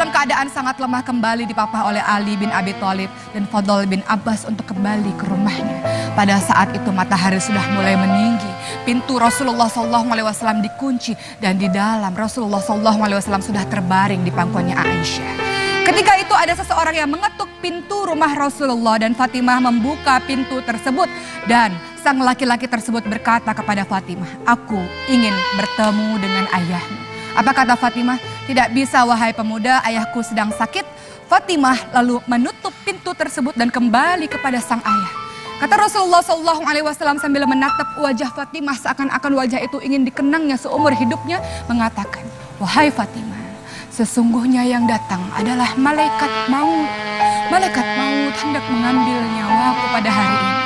dalam keadaan sangat lemah kembali dipapah oleh Ali bin Abi Thalib dan Fadl bin Abbas untuk kembali ke rumahnya. Pada saat itu matahari sudah mulai meninggi. Pintu Rasulullah SAW dikunci dan di dalam Rasulullah SAW sudah terbaring di pangkuannya Aisyah. Ketika itu ada seseorang yang mengetuk pintu rumah Rasulullah dan Fatimah membuka pintu tersebut. Dan sang laki-laki tersebut berkata kepada Fatimah, "Aku ingin bertemu dengan ayahmu." Apa kata Fatimah? "Tidak bisa wahai pemuda, ayahku sedang sakit." Fatimah lalu menutup pintu tersebut dan kembali kepada sang ayah. Kata Rasulullah SAW sambil menatap wajah Fatimah seakan-akan wajah itu ingin dikenangnya seumur hidupnya, mengatakan, "Wahai Fatimah, sesungguhnya yang datang adalah malaikat maut. Malaikat maut hendak mengambil nyawaku pada hari ini."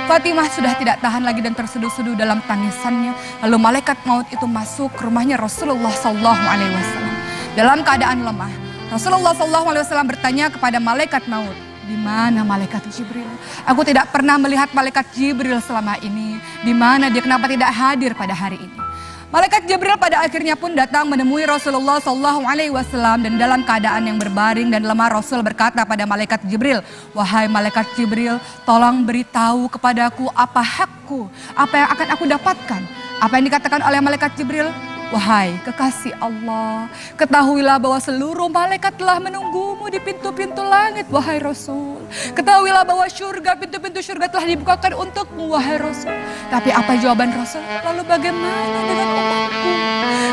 Fatimah sudah tidak tahan lagi dan terseduh-seduh dalam tangisannya. Lalu malaikat maut itu masuk ke rumahnya Rasulullah SAW. Dalam keadaan lemah, Rasulullah SAW bertanya kepada malaikat maut, "Di mana malaikat Jibril? Aku tidak pernah melihat malaikat Jibril selama ini. Di mana dia? Kenapa tidak hadir pada hari ini?" Malaikat Jibril pada akhirnya pun datang menemui Rasulullah SAW dan dalam keadaan yang berbaring dan lemah Rasul berkata pada malaikat Jibril, "Wahai malaikat Jibril, tolong beritahu kepadaku apa hakku, apa yang akan aku dapatkan." Apa yang dikatakan oleh malaikat Jibril? "Wahai kekasih Allah, ketahuilah bahwa seluruh malaikat telah menunggumu di pintu-pintu langit, wahai Rasul. Ketahuilah bahwa surga, pintu-pintu surga telah dibukakan untukmu, wahai Rasul." Tapi apa jawaban Rasul? "Lalu bagaimana dengan umatku?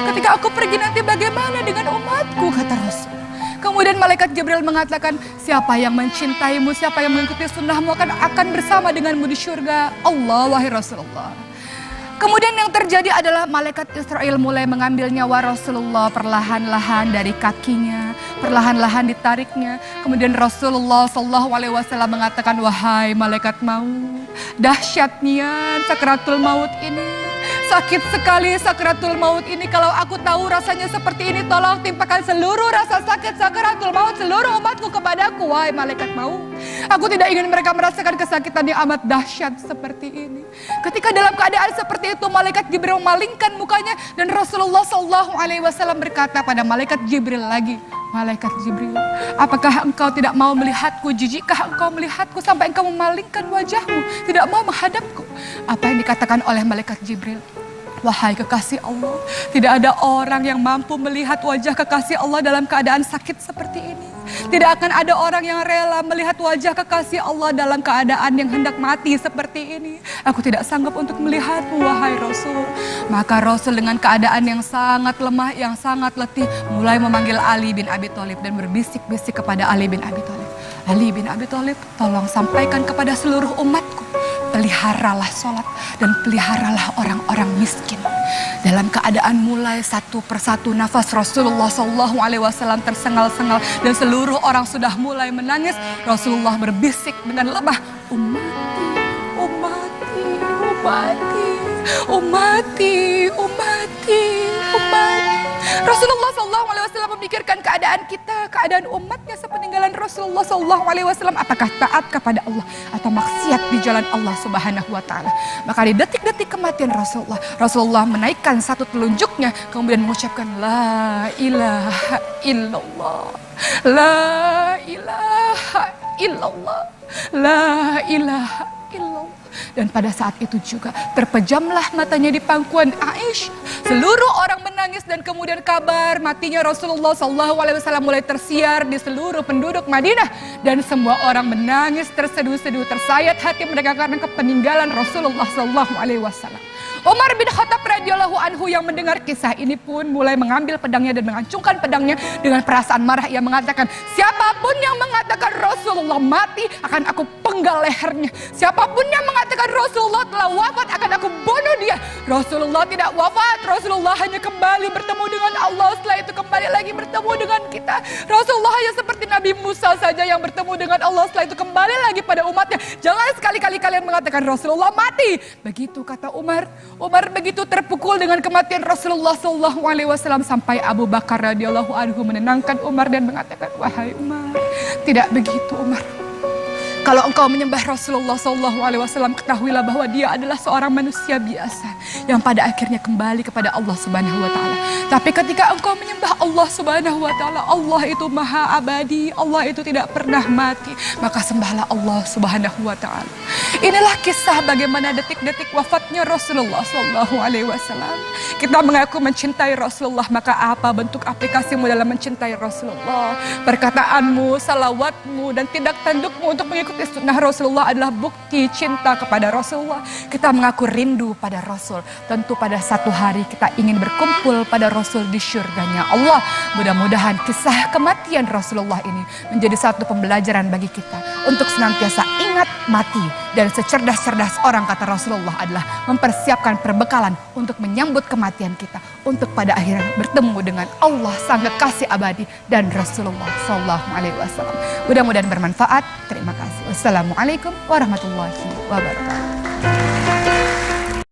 Ketika aku pergi nanti bagaimana dengan umatku?" kata Rasul. Kemudian malaikat Jibril mengatakan, "Siapa yang mencintaimu, siapa yang mengikuti sunnahmu akan bersama denganmu di surga Allah, wahai Rasulullah." Kemudian yang terjadi adalah malaikat Israel mulai mengambil nyawa Rasulullah perlahan-lahan dari kakinya, perlahan-lahan ditariknya. Kemudian Rasulullah SAW mengatakan, "Wahai malaikat maut, dahsyatnya sakaratul maut ini. Sakit sekali sakaratul maut ini. Kalau aku tahu rasanya seperti ini, tolong timpakan seluruh rasa sakit sakaratul maut seluruh umatku kepadaku, wahai malaikat maut. Aku tidak ingin mereka merasakan kesakitan yang amat dahsyat seperti ini." Ketika dalam keadaan seperti itu, malaikat Jibril memalingkan mukanya dan Rasulullah SAW berkata pada malaikat Jibril lagi, "Malaikat Jibril, apakah engkau tidak mau melihatku? Jijikkah engkau melihatku sampai engkau memalingkan wajahmu, tidak mau menghadapku?" Apa yang dikatakan oleh malaikat Jibril? "Wahai kekasih Allah, tidak ada orang yang mampu melihat wajah kekasih Allah dalam keadaan sakit seperti ini. Tidak akan ada orang yang rela melihat wajah kekasih Allah dalam keadaan yang hendak mati seperti ini. Aku tidak sanggup untuk melihatmu, wahai Rasul." Maka Rasul dengan keadaan yang sangat lemah, yang sangat letih, mulai memanggil Ali bin Abi Thalib dan berbisik-bisik kepada Ali bin Abi Thalib, "Ali bin Abi Thalib, tolong sampaikan kepada seluruh umatku, peliharalah sholat dan peliharalah orang-orang miskin." Dalam keadaan mulai satu persatu nafas Rasulullah SAW tersengal-sengal dan seluruh orang sudah mulai menangis, Rasulullah berbisik dengan lemah, "Ummati, ummati, ummati, ummati, ummati, ummati." Rasulullah SAW memikirkan keadaan kita, keadaan umatnya sepeninggalan Rasulullah SAW. Apakah taat kepada Allah atau maksiat di jalan Allah Subhanahu wa Ta'ala? Maka di detik-detik kematian Rasulullah menaikkan satu telunjuknya, kemudian mengucapkan, "La ilaha illallah, la ilaha illallah, la ilaha illallah." Dan pada saat itu juga terpejamlah matanya di pangkuan Aisyah. Seluruh orang menangis dan kemudian kabar matinya Rasulullah SAW mulai tersiar di seluruh penduduk Madinah. Dan semua orang menangis terseduh-seduh, tersayat hati mereka karena kepeninggalan Rasulullah SAW. Umar bin Khattab radhiyallahu anhu yang mendengar kisah ini pun mulai mengambil pedangnya dan mengacungkan pedangnya dengan perasaan marah. Ia mengatakan, "Siapapun yang mengatakan Rasulullah mati, akan aku penggal lehernya. Siapapun yang mengatakan Rasulullah telah wafat, akan aku bunuh dia." Rasulullah tidak wafat, Rasulullah hanya kembali bertemu dengan Allah. Setelah itu kembali lagi bertemu dengan kita. Rasulullah hanya seperti Nabi Musa saja yang bertemu dengan Allah. Setelah itu kembali lagi pada umatnya. Jangan sekali-kali kalian mengatakan Rasulullah mati. Begitu kata Umar. Umar begitu terpukul dengan kematian Rasulullah SAW sampai Abu Bakar radhiyallahu anhu menenangkan Umar dan mengatakan, "Wahai Umar, tidak begitu Umar. Kalau engkau menyembah Rasulullah SAW, ketahuilah bahwa dia adalah seorang manusia biasa yang pada akhirnya kembali kepada Allah Subhanahu wa Ta'ala. Tapi ketika engkau menyembah Allah Subhanahu wa Ta'ala, Allah itu maha abadi, Allah itu tidak pernah mati, maka sembahlah Allah Subhanahu wa Ta'ala. Inilah kisah bagaimana detik-detik wafatnya Rasulullah SAW. Kita mengaku mencintai Rasulullah, maka apa bentuk aplikasimu dalam mencintai Rasulullah? Perkataanmu, salawatmu, dan tindak tandukmu untuk mengikuti sunnah Rasulullah adalah bukti cinta kepada Rasulullah. Kita mengaku rindu pada Rasul. Tentu pada satu hari kita ingin berkumpul pada Rasul di syurganya Allah. Mudah-mudahan kisah kematian Rasulullah ini menjadi satu pembelajaran bagi kita untuk senantiasa ingat mati. Dan secerdas-cerdas orang, kata Rasulullah, adalah mempersiapkan perbekalan untuk menyambut kematian kita, untuk pada akhirnya bertemu dengan Allah sang kekasih abadi dan Rasulullah SAW. Mudah-mudahan bermanfaat. Terima kasih. Wassalamualaikum warahmatullahi wabarakatuh.